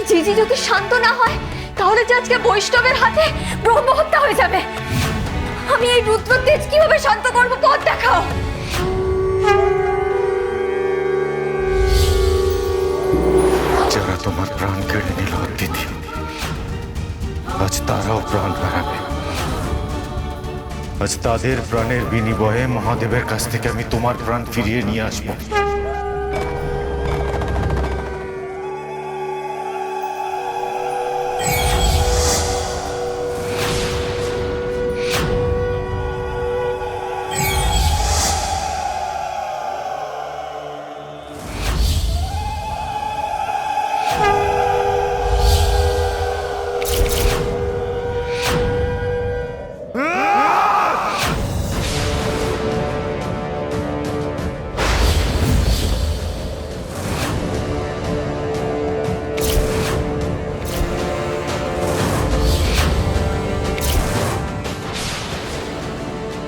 জিজি যদি শান্ত না হয় তাহলে যে আজকে বৈষ্ণবের হাতে ব্রহ্ম হত্যা হয়ে যাবে। আমি এই রুদ্র তেজ কিভাবে শান্ত করবো, পথ দেখাও। যারা তোমার প্রাণ কেড়ে নিল দিদি, আজ তারাও প্রাণ হারাবে। আজ তাদের প্রাণের বিনিময়ে মহাদেবের কাছ থেকে আমি তোমার প্রাণ ফিরিয়ে নিয়ে আসবো।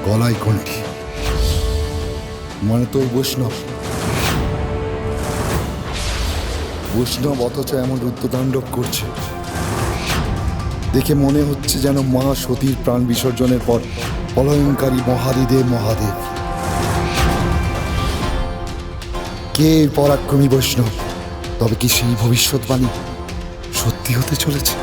গলায় কণ্ঠী, মানে তো বৈষ্ণব। বৈষ্ণব অথচ এমন রুদ্রতাণ্ডব করছে দেখে মনে হচ্ছে যেন মা সতীর প্রাণ বিসর্জনের পর প্রলয়ঙ্কারী মহাদিদেব মহাদেব। কে এর পরাক্রমী বৈষ্ণব? তবে কি সেই ভবিষ্যৎবাণী সত্যি হতে চলেছে?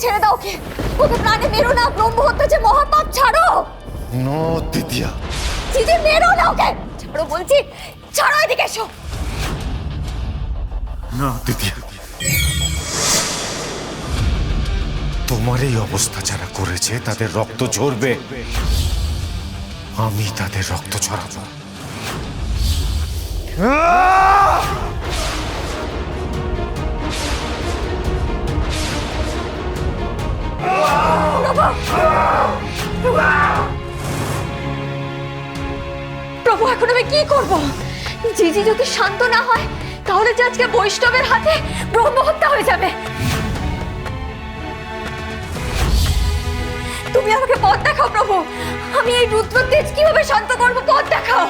ছেড়ে দাও, ওকে ওকে প্রাণে মেরো না। ব্রহ্ম হত্যা যে মহাপাপ, ছাড়ো। নো দিদিয়া, জিজি মেরো না ওকে, ছাড়ো বলছি, ছাড়ো, এদিকে এসো। না দিদিয়া, তোমার এই অবস্থা যারা করেছে তাদের রক্ত ঝরবে, আমি তাদের রক্ত ঝরাবো। প্রভু, এখন আমি কি করব? জিজি যদি শান্ত না হয় তাহলে যে আজকে বৈষ্ণবের হাতে ব্রহ্ম হত্যা হয়ে যাবে। তুমি আমাকে পথ দেখাও প্রভু, আমি এই রুদ্র তেজ কিভাবে শান্ত করবো, পথ দেখাও।